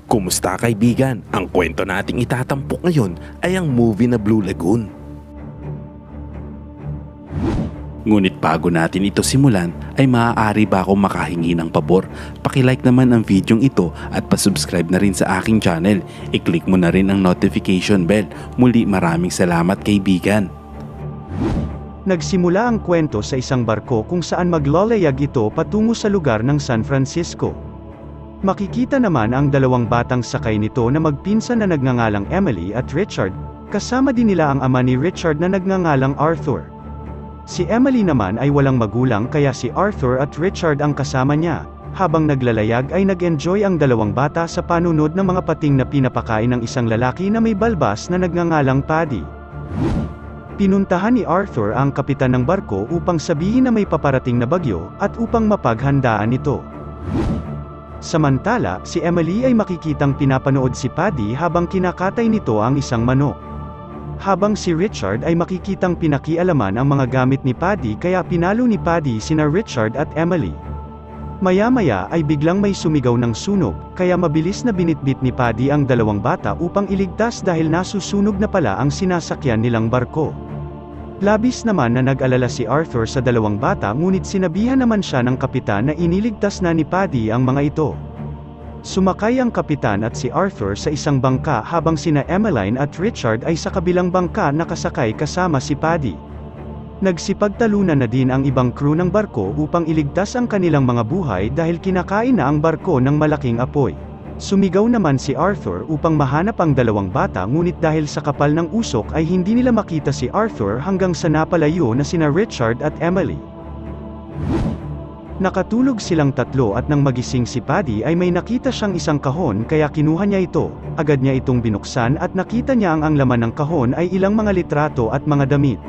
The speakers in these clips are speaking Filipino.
Kumusta kaibigan? Ang kwento nating itatampok ngayon ay ang movie na Blue Lagoon. Ngunit bago natin ito simulan ay maaari ba akong makahingi ng pabor? Paki-like naman ang videong ito at pa-subscribe na rin sa aking channel. I-click mo na rin ang notification bell. Muli maraming salamat kaibigan. Nagsimula ang kwento sa isang barko kung saan maglalayag ito patungo sa lugar ng San Francisco. Makikita naman ang dalawang batang sakay nito na magpinsan na nagngangalang Emily at Richard, kasama din nila ang ama ni Richard na nagngangalang Arthur. Si Emily naman ay walang magulang kaya si Arthur at Richard ang kasama niya. Habang naglalayag ay nag-enjoy ang dalawang bata sa panunod ng mga pating na pinapakain ng isang lalaki na may balbas na nagngangalang Paddy. Pinuntahan ni Arthur ang kapitan ng barko upang sabihin na may paparating na bagyo at upang mapaghandaan ito. Samantala, si Emily ay makikitang pinapanood si Paddy habang kinakatay nito ang isang manok. Habang si Richard ay makikitang pinakialaman ang mga gamit ni Paddy kaya pinalo ni Paddy sina Richard at Emily. Maya-maya ay biglang may sumigaw ng sunog, kaya mabilis na binitbit ni Paddy ang dalawang bata upang iligtas dahil nasusunog na pala ang sinasakyan nilang barko. Labis naman na nag-alala si Arthur sa dalawang bata ngunit sinabihan naman siya ng kapitan na iniligtas na ni Paddy ang mga ito. Sumakay ang kapitan at si Arthur sa isang bangka habang sina Emmeline at Richard ay sa kabilang bangka nakasakay kasama si Paddy. Nagsipagtalunan na din ang ibang crew ng barko upang iligtas ang kanilang mga buhay dahil kinakain na ang barko ng malaking apoy. Sumigaw naman si Arthur upang mahanap ang dalawang bata ngunit dahil sa kapal ng usok ay hindi nila makita si Arthur hanggang sa napalayo na sina Richard at Emily. Nakatulog silang tatlo at nang magising si Paddy ay may nakita siyang isang kahon kaya kinuha niya ito, agad niya itong binuksan at nakita niya ang laman ng kahon ay ilang mga litrato at mga damit.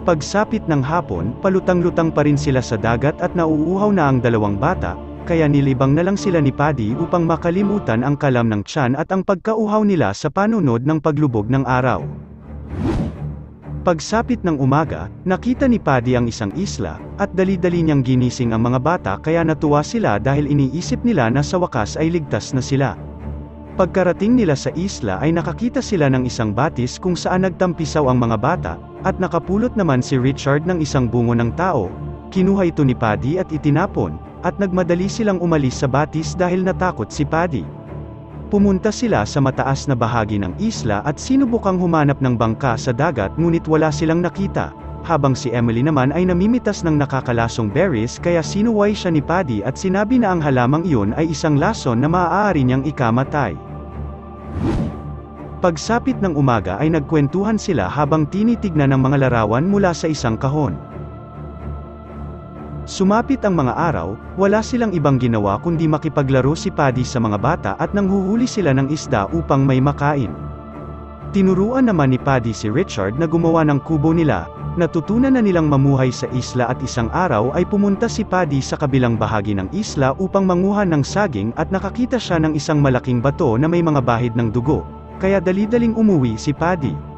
Pagsapit ng hapon, palutang-lutang pa rin sila sa dagat at nauuhaw na ang dalawang bata, kaya nilibang na lang sila ni Paddy upang makalimutan ang kalam ng tiyan at ang pagkauhaw nila sa panunod ng paglubog ng araw. Pagsapit ng umaga, nakita ni Paddy ang isang isla, at dali-dali niyang ginising ang mga bata kaya natuwa sila dahil iniisip nila na sa wakas ay ligtas na sila. Pagkarating nila sa isla ay nakakita sila ng isang batis kung saan nagtampisaw ang mga bata, at nakapulot naman si Richard ng isang bungo ng tao. Kinuha ito ni Paddy at itinapon, at nagmadali silang umalis sa batis dahil natakot si Paddy. Pumunta sila sa mataas na bahagi ng isla at sinubukang humanap ng bangka sa dagat ngunit wala silang nakita, habang si Emily naman ay namimitas ng nakakalasong berries kaya sinuway siya ni Paddy at sinabi na ang halamang iyon ay isang lason na maaari niyang ikamatay. Pagsapit ng umaga ay nagkwentuhan sila habang tinitignan ng mga larawan mula sa isang kahon. Sumapit ang mga araw, wala silang ibang ginawa kundi makipaglaro si Paddy sa mga bata at nanghuhuli sila ng isda upang may makain. Tinuruan naman ni Paddy si Richard na gumawa ng kubo nila, natutunan na nilang mamuhay sa isla at isang araw ay pumunta si Paddy sa kabilang bahagi ng isla upang manguha ng saging at nakakita siya ng isang malaking bato na may mga bahid ng dugo, kaya dali-daling umuwi si Paddy.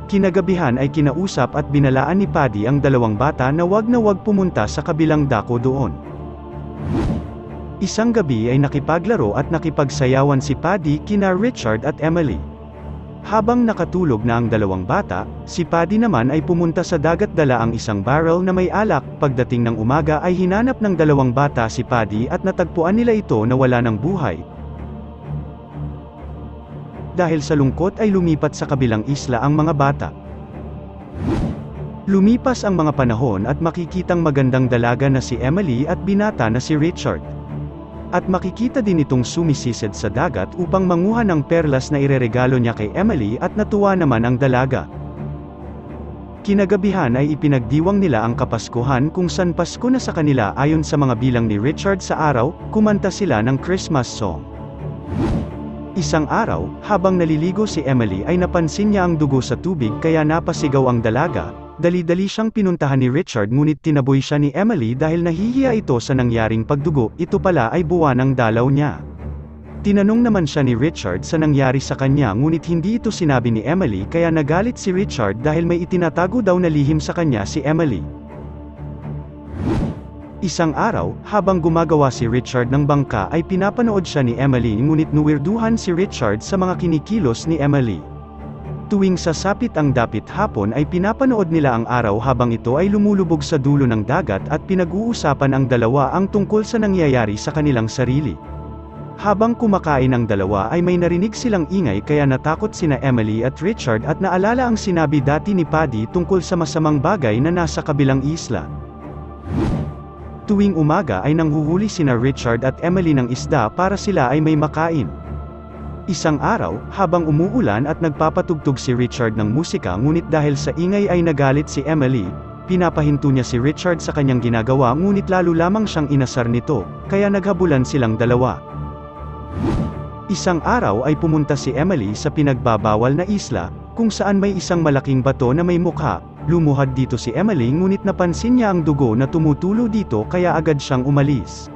Kinagabihan ay kinausap at binalaan ni Paddy ang dalawang bata na wag pumunta sa kabilang dako doon. Isang gabi ay nakipaglaro at nakipagsayawan si Paddy kina Richard at Emily. Habang nakatulog na ang dalawang bata, si Paddy naman ay pumunta sa dagat dala ang isang barrel na may alak. Pagdating ng umaga ay hinanap ng dalawang bata si Paddy at natagpuan nila ito na wala ng buhay. Dahil sa lungkot ay lumipat sa kabilang isla ang mga bata. Lumipas ang mga panahon at makikitang magandang dalaga na si Emily at binata na si Richard. At makikita din itong sumisisid sa dagat upang manguha ng perlas na ireregalo niya kay Emily at natuwa naman ang dalaga. Kinagabihan ay ipinagdiwang nila ang Kapaskuhan kung saan Pasko na sa kanila ayon sa mga bilang ni Richard sa araw, kumanta sila ng Christmas song. Isang araw, habang naliligo si Emily ay napansin niya ang dugo sa tubig kaya napasigaw ang dalaga. Dali-dali siyang pinuntahan ni Richard ngunit tinaboy siya ni Emily dahil nahihiya ito sa nangyaring pagdugo, ito pala ay buwanang dalaw niya. Tinanong naman siya ni Richard sa nangyari sa kanya ngunit hindi ito sinabi ni Emily kaya nagalit si Richard dahil may itinatago daw na lihim sa kanya si Emily. Isang araw, habang gumagawa si Richard ng bangka ay pinapanood siya ni Emily ngunit nuwirduhan si Richard sa mga kinikilos ni Emily. Tuwing sasapit ang dapit hapon ay pinapanood nila ang araw habang ito ay lumulubog sa dulo ng dagat at pinag-uusapan ang dalawa ang tungkol sa nangyayari sa kanilang sarili. Habang kumakain ang dalawa ay may narinig silang ingay kaya natakot sina Emily at Richard at naalala ang sinabi dati ni Paddy tungkol sa masamang bagay na nasa kabilang isla. Tuwing umaga ay nanghuhuli sina Richard at Emily ng isda para sila ay may makain. Isang araw, habang umuulan at nagpapatugtog si Richard ng musika ngunit dahil sa ingay ay nagalit si Emily, pinapahinto niya si Richard sa kanyang ginagawa ngunit lalo lamang siyang inasar nito, kaya naghabulan silang dalawa. Isang araw ay pumunta si Emily sa pinagbabawal na isla, kung saan may isang malaking bato na may mukha. Lumuhad dito si Emily ngunit napansin niya ang dugo na tumutulo dito kaya agad siyang umalis.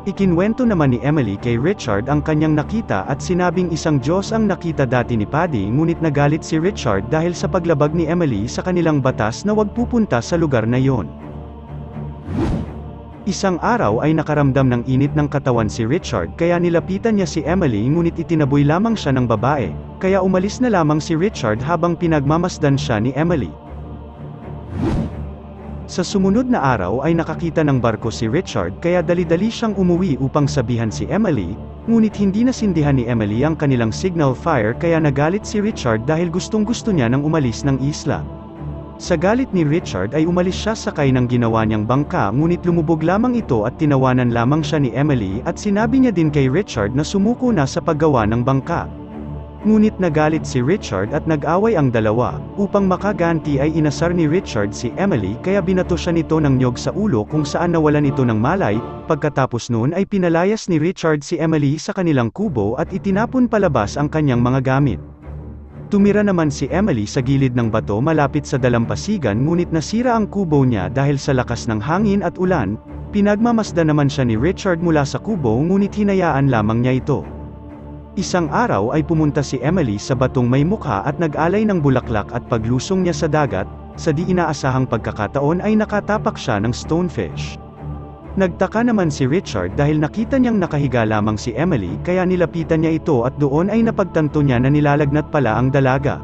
Ikinwento naman ni Emily kay Richard ang kanyang nakita at sinabing isang Diyos ang nakita dati ni Paddy ngunit nagalit si Richard dahil sa paglabag ni Emily sa kanilang batas na wag pupunta sa lugar na yon. Isang araw ay nakaramdam ng init ng katawan si Richard kaya nilapitan niya si Emily ngunit itinaboy lamang siya ng babae, kaya umalis na lamang si Richard habang pinagmamasdan siya ni Emily. Sa sumunod na araw ay nakakita ng barko si Richard kaya dali-dali siyang umuwi upang sabihan si Emily, ngunit hindi nasindihan ni Emily ang kanilang signal fire kaya nagalit si Richard dahil gustong-gusto niya nang umalis ng isla. Sa galit ni Richard ay umalis siya sakay ng ginawa niyang bangka ngunit lumubog lamang ito at tinawanan lamang siya ni Emily at sinabi niya din kay Richard na sumuko na sa paggawa ng bangka. Ngunit nagalit si Richard at nag-away ang dalawa, upang makaganti ay inasar ni Richard si Emily kaya binato siya nito ng niyog sa ulo kung saan nawalan ito ng malay, pagkatapos noon ay pinalayas ni Richard si Emily sa kanilang kubo at itinapon palabas ang kanyang mga gamit. Tumira naman si Emily sa gilid ng bato malapit sa dalampasigan ngunit nasira ang kubo niya dahil sa lakas ng hangin at ulan, pinagmamasdan naman siya ni Richard mula sa kubo ngunit hinayaan lamang niya ito. Isang araw ay pumunta si Emily sa batong may mukha at nag-alay ng bulaklak at paglusong niya sa dagat, sa di inaasahang pagkakataon ay nakatapak siya ng stonefish. Nagtaka naman si Richard dahil nakita niyang nakahiga lamang si Emily kaya nilapitan niya ito at doon ay napagtanto niya na nilalagnat pala ang dalaga.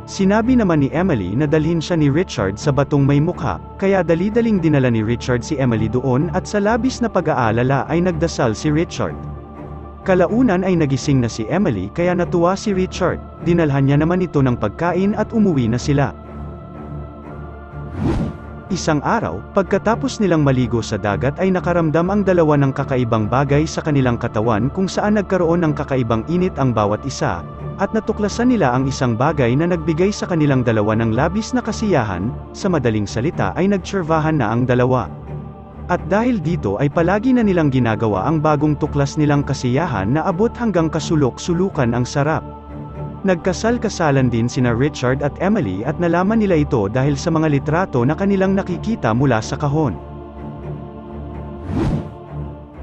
Sinabi naman ni Emily na dalhin siya ni Richard sa batong may mukha, kaya dali-daling dinala ni Richard si Emily doon at sa labis na pag-aalala ay nagdasal si Richard. Kalaunan ay nagising na si Emily kaya natuwa si Richard, dinalhan niya naman ito ng pagkain at umuwi na sila. Isang araw, pagkatapos nilang maligo sa dagat ay nakaramdam ang dalawa ng kakaibang bagay sa kanilang katawan kung saan nagkaroon ng kakaibang init ang bawat isa, at natuklasan nila ang isang bagay na nagbigay sa kanilang dalawa ng labis na kasiyahan, sa madaling salita ay nagtsurvahan na ang dalawa. At dahil dito ay palagi na nilang ginagawa ang bagong tuklas nilang kasiyahan na abot hanggang kasulok-sulukan ang sarap. Nagkasal-kasalan din sina Richard at Emily at nalaman nila ito dahil sa mga litrato na kanilang nakikita mula sa kahon.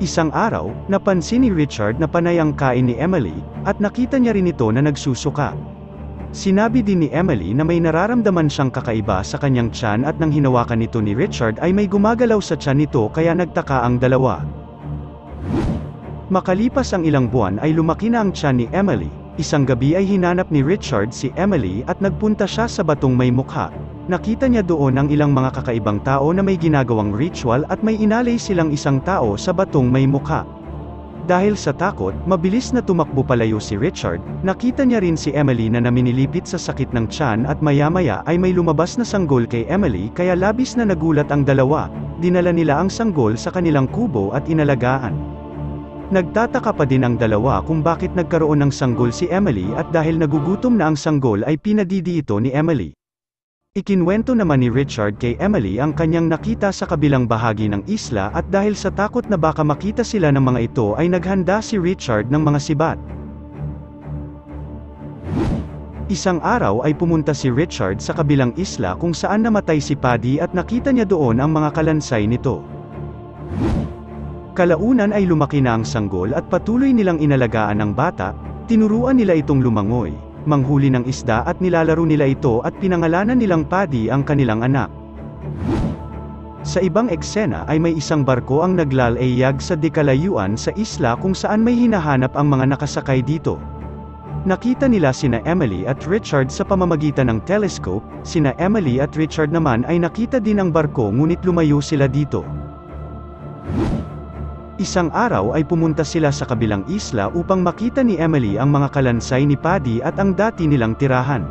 Isang araw, napansin ni Richard na panay ang kain ni Emily, at nakita niya rin ito na nagsusuka. Sinabi din ni Emily na may nararamdaman siyang kakaiba sa kanyang tiyan at nang hinawakan nito ni Richard ay may gumagalaw sa tiyan nito kaya nagtaka ang dalawa. Makalipas ang ilang buwan ay lumaki na ang tiyan ni Emily. Isang gabi ay hinanap ni Richard si Emily at nagpunta siya sa batong may mukha. Nakita niya doon ang ilang mga kakaibang tao na may ginagawang ritual at may inalay silang isang tao sa batong may mukha. Dahil sa takot, mabilis na tumakbo palayo si Richard. Nakita niya rin si Emily na naminilipit sa sakit ng tiyan at maya-maya ay may lumabas na sanggol kay Emily kaya labis na nagulat ang dalawa. Dinala nila ang sanggol sa kanilang kubo at inalagaan. Nagtataka pa din ang dalawa kung bakit nagkaroon ng sanggol si Emily at dahil nagugutom na ang sanggol ay pinadidi ito ni Emily. Ikinwento naman ni Richard kay Emily ang kanyang nakita sa kabilang bahagi ng isla at dahil sa takot na baka makita sila ng mga ito ay naghanda si Richard ng mga sibat. Isang araw ay pumunta si Richard sa kabilang isla kung saan namatay si Paddy at nakita niya doon ang mga kalansay nito. Kalaunan ay lumaki na ang sanggol at patuloy nilang inalagaan ang bata, tinuruan nila itong lumangoy, manghuli ng isda at nilalaro nila ito at pinangalanan nilang Paddy ang kanilang anak. Sa ibang eksena ay may isang barko ang naglalayag sa dikalayuan sa isla kung saan may hinahanap ang mga nakasakay dito. Nakita nila sina Emily at Richard sa pamamagitan ng telescope, sina Emily at Richard naman ay nakita din ang barko ngunit lumayo sila dito. Isang araw ay pumunta sila sa kabilang isla upang makita ni Emily ang mga kalansay ni Paddy at ang dati nilang tirahan.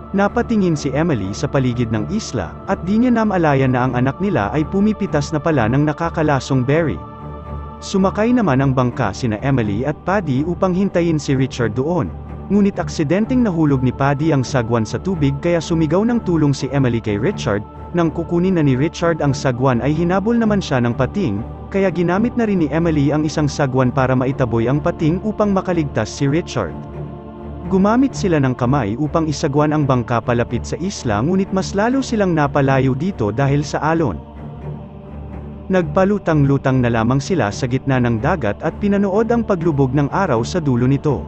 Napatingin si Emily sa paligid ng isla, at di niya namalayan na ang anak nila ay pumipitas na pala ng nakakalasong berry. Sumakay naman ang bangka sina Emily at Paddy upang hintayin si Richard doon. Ngunit aksidenteng nahulog ni Paddy ang sagwan sa tubig kaya sumigaw ng tulong si Emily kay Richard. Nang kukunin na ni Richard ang sagwan ay hinabol naman siya ng pating, kaya ginamit na rin ni Emily ang isang sagwan para maitaboy ang pating upang makaligtas si Richard. Gumamit sila ng kamay upang isagwan ang bangka palapit sa isla ngunit mas lalo silang napalayo dito dahil sa alon. Nagpalutang-lutang na lamang sila sa gitna ng dagat at pinanood ang paglubog ng araw sa dulo nito.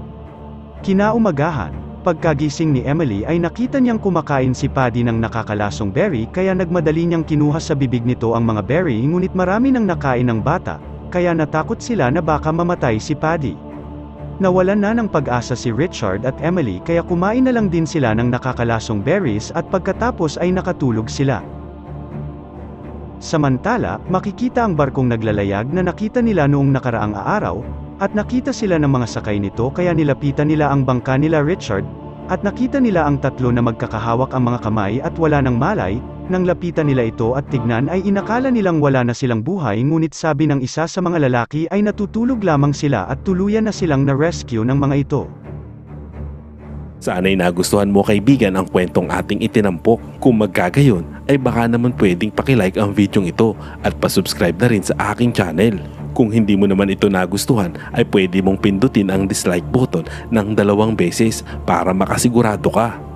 Kinaumagahan, pagkagising ni Emily ay nakita niyang kumakain si Paddy ng nakakalasong berry kaya nagmadali niyang kinuha sa bibig nito ang mga berry ngunit marami nang nakain ng bata, kaya natakot sila na baka mamatay si Paddy. Nawalan na ng pag-asa si Richard at Emily kaya kumain na lang din sila ng nakakalasong berries at pagkatapos ay nakatulog sila. Samantala, makikita ang barkong naglalayag na nakita nila noong nakaraang araw, at nakita sila ng mga sakay nito kaya nilapitan nila ang bangka nila Richard, at nakita nila ang tatlo na magkakahawak ang mga kamay at wala nang malay. Nang lapitan nila ito at tignan ay inakala nilang wala na silang buhay ngunit sabi ng isa sa mga lalaki ay natutulog lamang sila at tuluyan na silang na-rescue ng mga ito. Sana'y nagustuhan mo kaibigan ang kwentong ating itinampok. Kung magkagayon, ay baka naman pwedeng pakilike ang videong ito at pasubscribe na rin sa aking channel. Kung hindi mo naman ito nagustuhan, ay pwede mong pindutin ang dislike button ng 2 beses para makasigurado ka.